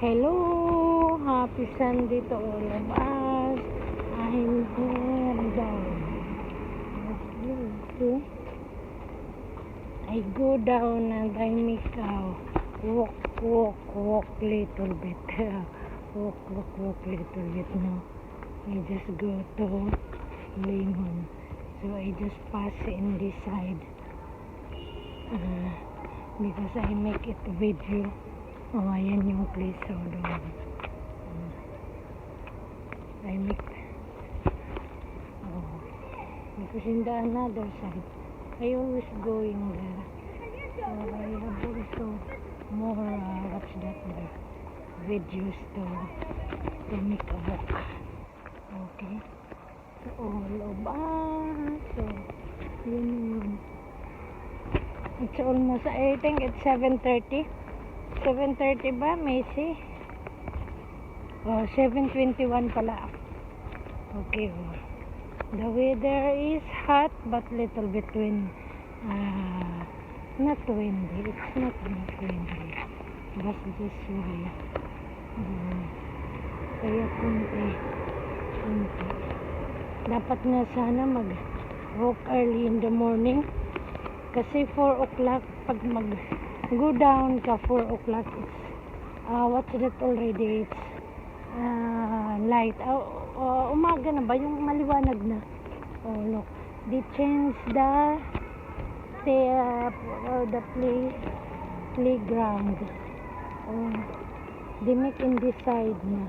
Hello, happy Sunday to all of us. I'm here down. I go down and I make a walk little bit. walk little bit now. I just go to Lemon. So I just pass in this side because I make it video. Oh, ayan yung place. So, doon. I make because in the another side I always going there. So I have also more what's that videos to make a walk. Okay. So all of us. So yun. It's almost, I think it's 7:30. 7:30 ba, Macy? Oh, 7:21 pala. Okay. The weather is hot but little bit not windy. It's not windy. But this way. Kaya kunti. Dapat nga sana mag-walk early in the morning. Kasi 4 o'clock pag go down ka 4 o'clock it's what's that already, it's light. Umaga na ba yung maliwanag na? Oh look, they changed the playground. They make in this side na.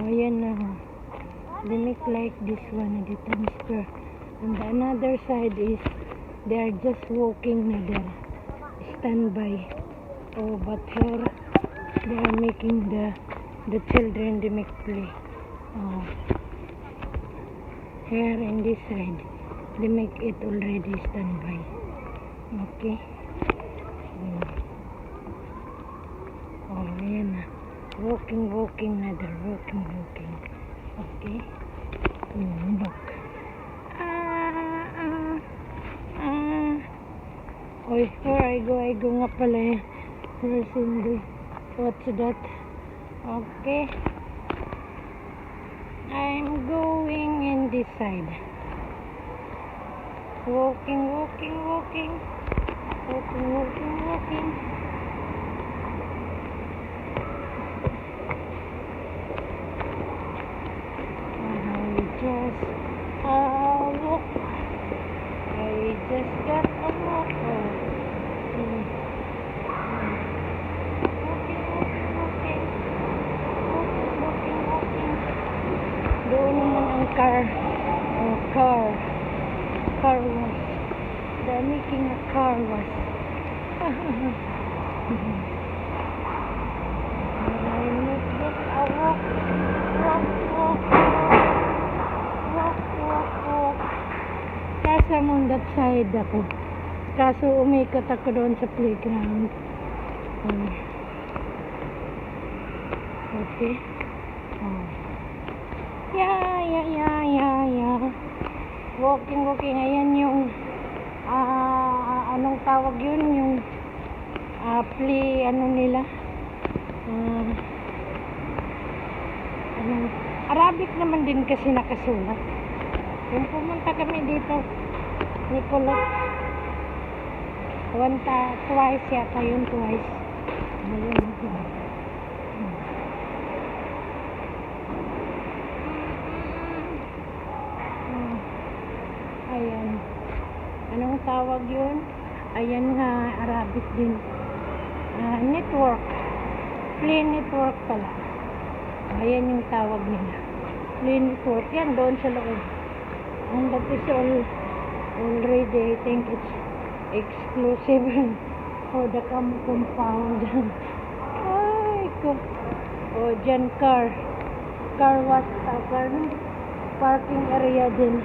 Ayan na. They make like this one, the transfer. And the another side is they are just walking na there, standby. Oh, but here they are making the children, they make play. Here in this side they make it already standby. Okay. Oh, ayan na. Walking na there, walking. Okay. Look. Oy, where I go nga pala eh. Where's Cindy? What's that? Okay. I'm going in this side. Walking. I just got a walk. Doon naman ang car wash. They're making a car wash. I make this a walk. Kaso on that side ako. Kaso umikot ako doon sa playground. Okay. Yeah. Walking. Ayan yung anong tawag yun? Yung play, nila? Arabic naman din kasi nakasulat. Kung pumunta kami dito, Nicolot, twice yata yun, twice. Ayan. Anong tawag yun? Ayan nga, Arabic din. Network. Play network pala. Ayan yung tawag nila. Play network. Yan, doon sa loob. And that is already, I think it's exclusive for the compound. Ay, ko. Oh, dyan car wash, parking area din.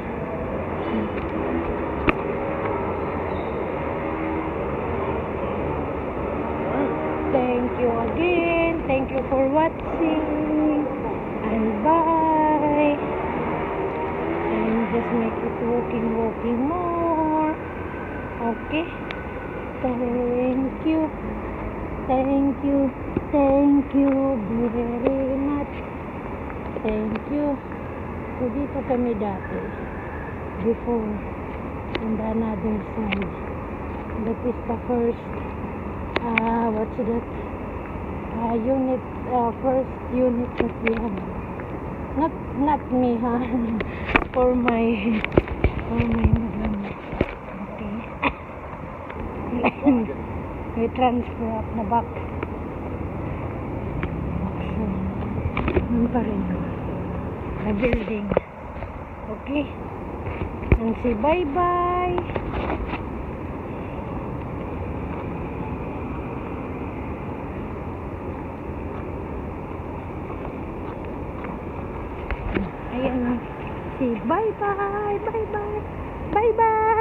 Thank you again. Thank you for watching. And bye. And just make it walking more. Okay. Thank you. Thank you very much. Thank you. So dito kami dati. Before, on the another side. That is the first, what's that? Unit, first unit that we have. Not me, ha? For my madam. Okay. We transfer up na back. So, yun pa rin. The building. Okay. And say bye-bye. Ayan. Say bye-bye. Bye-bye. Bye-bye.